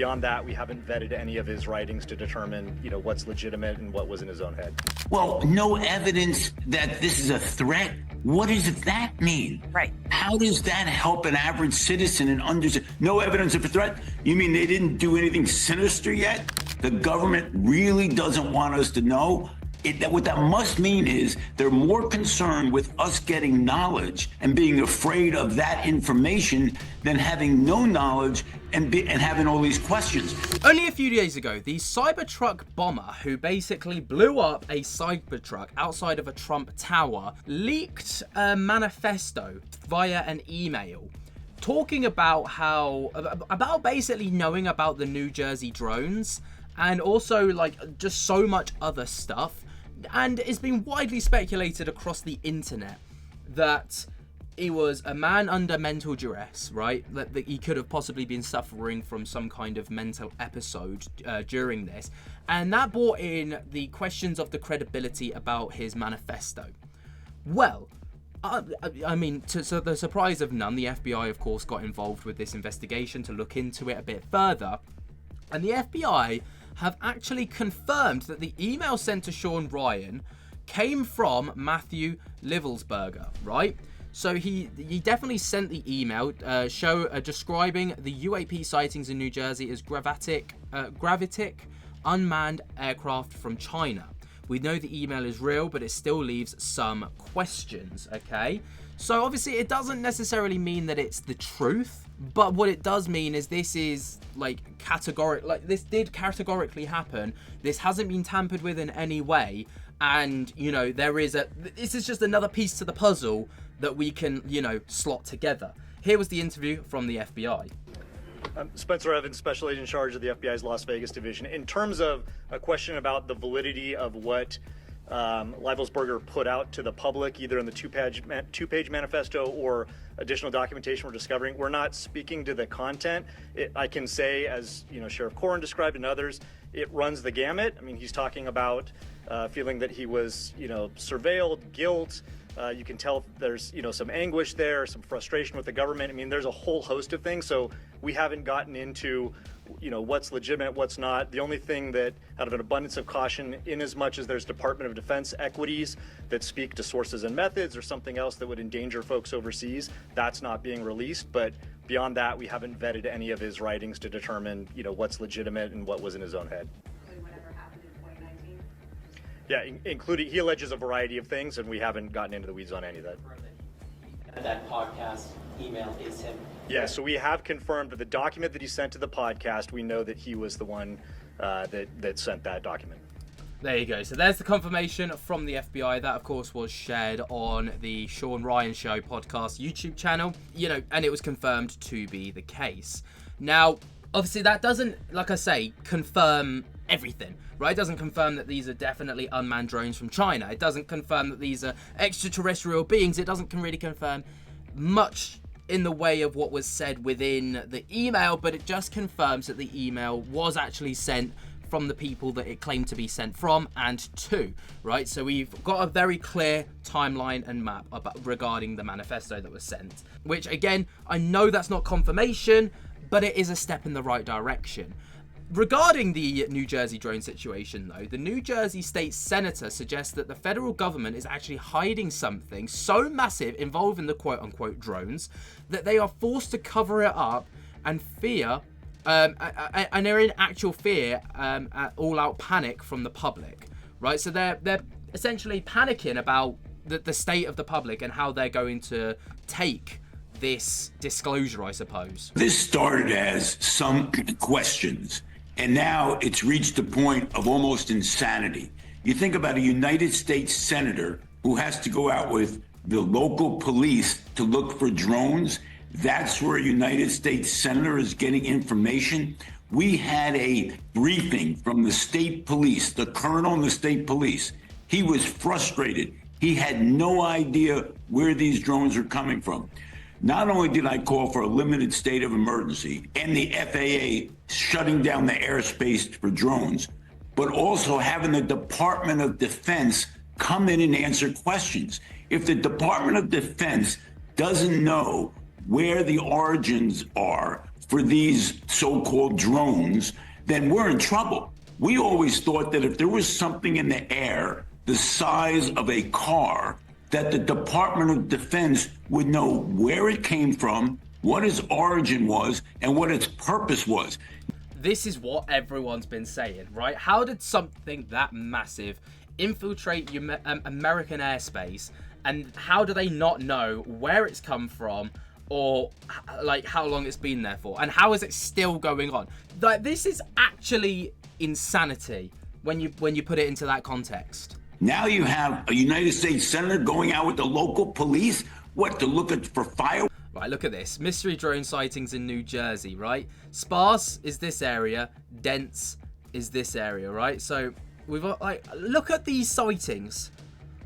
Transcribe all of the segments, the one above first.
Beyond that, we haven't vetted any of his writings to determine, what's legitimate and what was in his own head. Well, no evidence that this is a threat. What does that mean? Right. How does that help an average citizen and understand? No evidence of a threat? You mean they didn't do anything sinister yet? The government really doesn't want us to know? What that must mean is they're more concerned with us getting knowledge and being afraid of that information than having no knowledge and having all these questions. Only a few days ago, the Cybertruck bomber who basically blew up a Cybertruck outside of a Trump tower leaked a manifesto via an email talking about about basically knowing about the New Jersey drones and also just so much other stuff. And it's been widely speculated across the internet that he was a man under mental duress, right? That he could have possibly been suffering from some kind of mental episode during this. And that brought in the questions of the credibility about his manifesto. Well, I mean, to the surprise of none, the FBI, of course, got involved with this investigation to look into it a bit further. And the FBI have actually confirmed that the email sent to Sean Ryan came from Matthew Livelsberger, right? So he definitely sent the email describing the UAP sightings in New Jersey as gravitic unmanned aircraft from China. We know the email is real, but it still leaves some questions, okay? So obviously it doesn't necessarily mean that it's the truth, but what it does mean is this is this did categorically happen. This hasn't been tampered with in any way. And, this is just another piece to the puzzle that we can, slot together. Here was the interview from the FBI. Spencer Evans, Special Agent in charge of the FBI's Las Vegas division. In terms of a question about the validity of what Livelsberger put out to the public, either in the two-page manifesto or additional documentation we're discovering, we're not speaking to the content. I can say, as Sheriff Corrin described and others, it runs the gamut. I mean, he's talking about feeling that he was, surveilled, guilt. You can tell there's, some anguish there, some frustration with the government. I mean, there's a whole host of things. So we haven't gotten into, what's legitimate, what's not. The only thing that, out of an abundance of caution, in as much as there's Department of Defense equities that speak to sources and methods or something else that would endanger folks overseas, that's not being released. But beyond that, we haven't vetted any of his writings to determine, what's legitimate and what was in his own head. Yeah, including, he alleges a variety of things, and we haven't gotten into the weeds on any of that. That podcast email is him. Yeah, so we have confirmed that the document that he sent to the podcast, we know that he was the one that sent that document. There you go. So there's the confirmation from the FBI. That, of course, was shared on the Sean Ryan Show podcast YouTube channel, and it was confirmed to be the case. Now, obviously, that doesn't, like I say, confirm everything, right? It doesn't confirm that these are definitely unmanned drones from China. It doesn't confirm that these are extraterrestrial beings. It doesn't really confirm much in the way of what was said within the email, but it just confirms that the email was actually sent from the people that it claimed to be sent from and to, right? So we've got a very clear timeline and map regarding the manifesto that was sent, which, again, I know that's not confirmation, but it is a step in the right direction. Regarding the New Jersey drone situation, though, the New Jersey state senator suggests that the federal government is actually hiding something so massive involving the quote-unquote drones that they are forced to cover it up and fear, and they're in actual fear, all-out panic from the public, right? So they're essentially panicking about the state of the public and how they're going to take this disclosure, I suppose. This started as some questions, and now it's reached a point of almost insanity. You think about a United States senator who has to go out with the local police to look for drones. That's where a United States senator is getting information. We had a briefing from the state police, the colonel in the state police. He was frustrated. He had no idea where these drones are coming from. Not only did I call for a limited state of emergency and the FAA shutting down the airspace for drones, but also having the Department of Defense come in and answer questions. If the Department of Defense doesn't know where the origins are for these so-called drones, then we're in trouble. We always thought that if there was something in the air the size of a car, that the Department of Defense would know where it came from, what its origin was, and what its purpose was. This is what everyone's been saying, right? How did something that massive infiltrate American airspace, and how do they not know where it's come from, or like how long it's been there for, and how is it still going on? Like, this is actually insanity when you put it into that context. Now you have a United States senator going out with the local police, to look for fire? Right, look at this. Mystery drone sightings in New Jersey, right? Sparse is this area, dense is this area, right? So we've got, like, look at these sightings.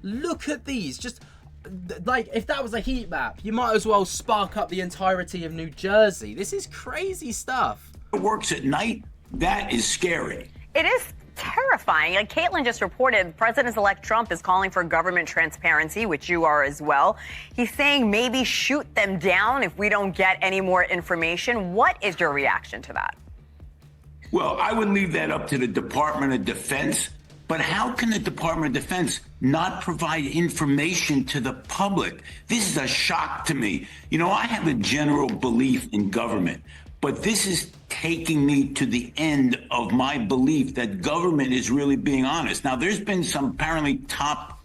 Look at these. Just, like, if that was a heat map, you might as well spark up the entirety of New Jersey. This is crazy stuff. It works at night. That is scary. It is terrifying. Like Caitlin just reported, President-elect Trump is calling for government transparency, which you are as well. He's saying maybe shoot them down if we don't get any more information. What is your reaction to that? Well, I would leave that up to the Department of Defense. But how can the Department of Defense not provide information to the public? This is a shock to me. You know, I have a general belief in government, but this is taking me to the end of my belief that government is really being honest. Now, there's been some apparently top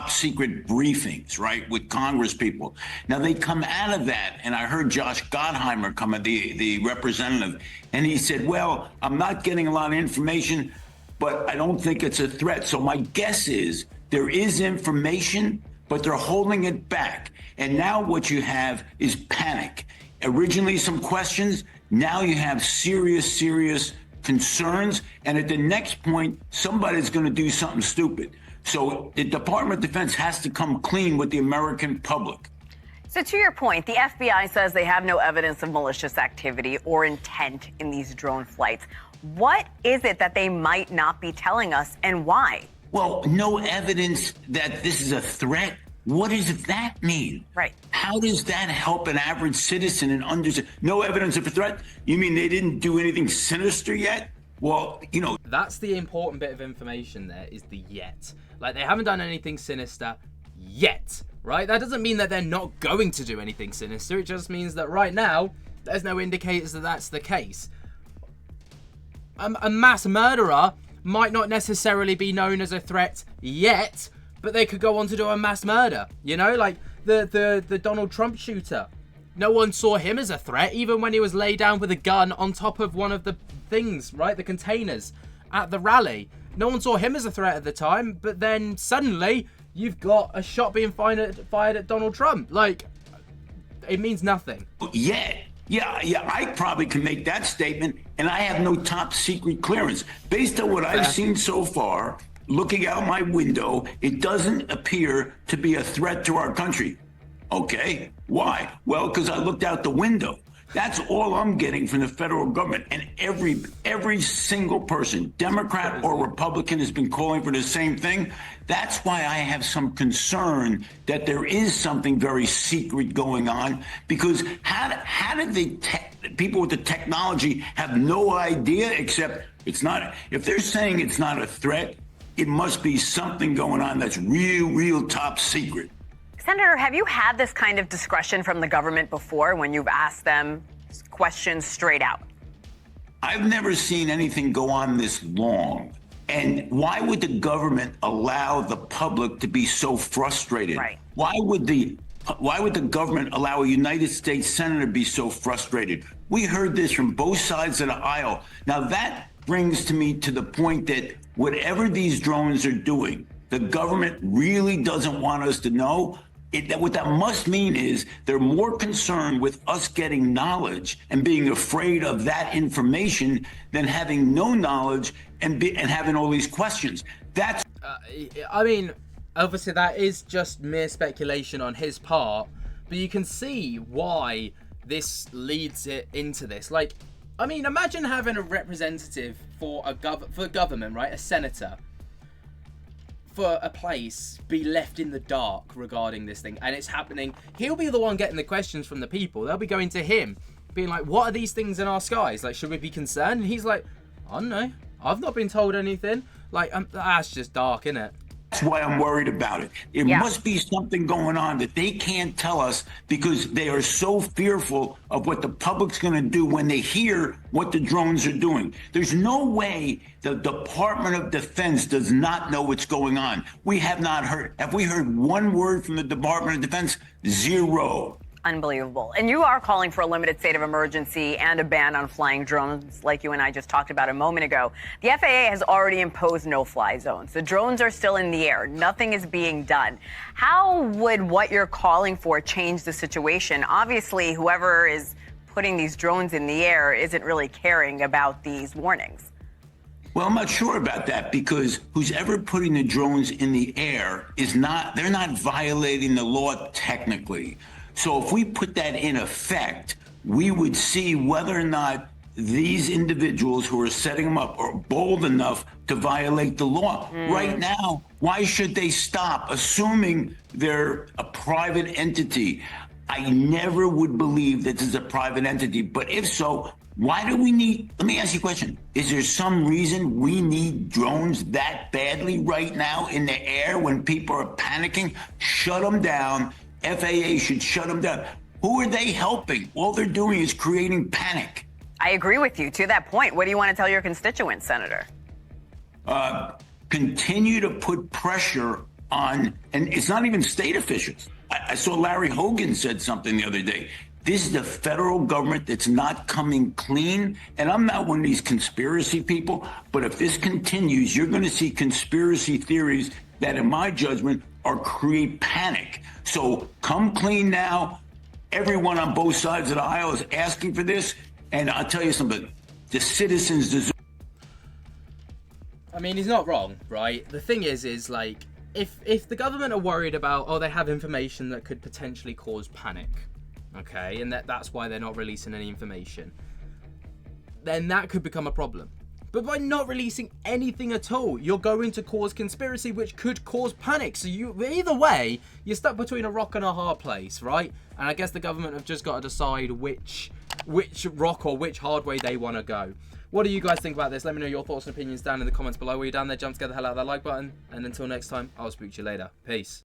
secret briefings, right, with Congress people. Now, they come out of that, and I heard Josh Gottheimer come at the representative, and he said, well, I'm not getting a lot of information, but I don't think it's a threat. So my guess is there is information, but they're holding it back. And now what you have is panic. Originally some questions, now you have serious concerns, and at the next point, somebody's going to do something stupid. So the Department of Defense has to come clean with the American public. So to your point, the FBI says they have no evidence of malicious activity or intent in these drone flights. What is it that they might not be telling us, and why? Well, no evidence that this is a threat. What does that mean? Right. How does that help an average citizen and understand? No evidence of a threat? You mean they didn't do anything sinister yet? Well, you know. That's the important bit of information there, is the yet. Like, they haven't done anything sinister yet, right? That doesn't mean that they're not going to do anything sinister. It just means that right now, there's no indicators that that's the case. A mass murderer might not necessarily be known as a threat yet, but they could go on to do a mass murder. You know, like the Donald Trump shooter. No one saw him as a threat, even when he was laid down with a gun on top of one of the things, right? The containers at the rally. No one saw him as a threat at the time, but then suddenly you've got a shot being fired at Donald Trump. Like, it means nothing. Yeah, I probably can make that statement, and I have no top secret clearance. Based on what I've seen so far, looking out my window, it doesn't appear to be a threat to our country. Okay, why? Well, because I looked out the window. That's all I'm getting from the federal government. And every single person, Democrat or Republican, has been calling for the same thing. That's why I have some concern that there is something very secret going on. Because how did the people with the technology have no idea, except it's not, if they're saying it's not a threat, it must be something going on that's real top secret. Senator, have you had this kind of discretion from the government before when you've asked them questions straight out? I've never seen anything go on this long. And why would the government allow the public to be so frustrated? Right. Why would the government allow a United States senator to be so frustrated? We heard this from both sides of the aisle. Now that brings me to the point that whatever these drones are doing, the government really doesn't want us to know. What that must mean is they're more concerned with us getting knowledge and being afraid of that information than having no knowledge and having all these questions. That's. I mean, obviously that is just mere speculation on his part, but you can see why this leads it into this. Like, I mean, imagine having a representative for government, right? A senator. For a place be left in the dark regarding this thing, and it's happening. He'll be the one getting the questions from the people. They'll be going to him. being like, what are these things in our skies? Like, should we be concerned? And he's like, I don't know. I've not been told anything. Like, that's just dark, isn't it? That's why I'm worried about it. It Yeah. must be something going on that they can't tell us because they are so fearful of what the public's going to do when they hear what the drones are doing. There's no way the Department of Defense does not know what's going on. We have not heard. Have we heard one word from the Department of Defense? Zero. Unbelievable. And you are calling for a limited state of emergency and a ban on flying drones, like you and I just talked about a moment ago. The FAA has already imposed no-fly zones. The drones are still in the air. Nothing is being done. How would what you're calling for change the situation? Obviously, whoever is putting these drones in the air isn't really caring about these warnings. Well, I'm not sure about that because who's ever putting the drones in the air they're not violating the law technically. So if we put that in effect, we would see whether or not these individuals who are setting them up are bold enough to violate the law. Right now, why should they stop, assuming they're a private entity? I never would believe that this is a private entity, but if so, why do we need, let me ask you a question. Is there some reason we need drones that badly right now in the air when people are panicking? Shut them down. FAA should shut them down. Who are they helping? All they're doing is creating panic. I agree with you. To that point, what do you want to tell your constituents, Senator? Continue to put pressure on, and it's not even state officials. I saw Larry Hogan said something the other day. This is the federal government that's not coming clean. And I'm not one of these conspiracy people, but if this continues, you're going to see conspiracy theories that, in my judgment, are create panic. So come clean now. Everyone on both sides of the aisle is asking for this. And I'll tell you something, the citizens deserve. I mean, he's not wrong, right? The thing is like, if the government are worried about, they have information that could potentially cause panic, okay, and that's why they're not releasing any information, then that could become a problem. But by not releasing anything at all, you're going to cause conspiracy, which could cause panic. So either way, you're stuck between a rock and a hard place, right? And I guess the government have just got to decide which rock or which hard way they want to go. What do you guys think about this? Let me know your thoughts and opinions down in the comments below. While you're down there, jump to get the hell out of that like button. And until next time, I'll speak to you later. Peace.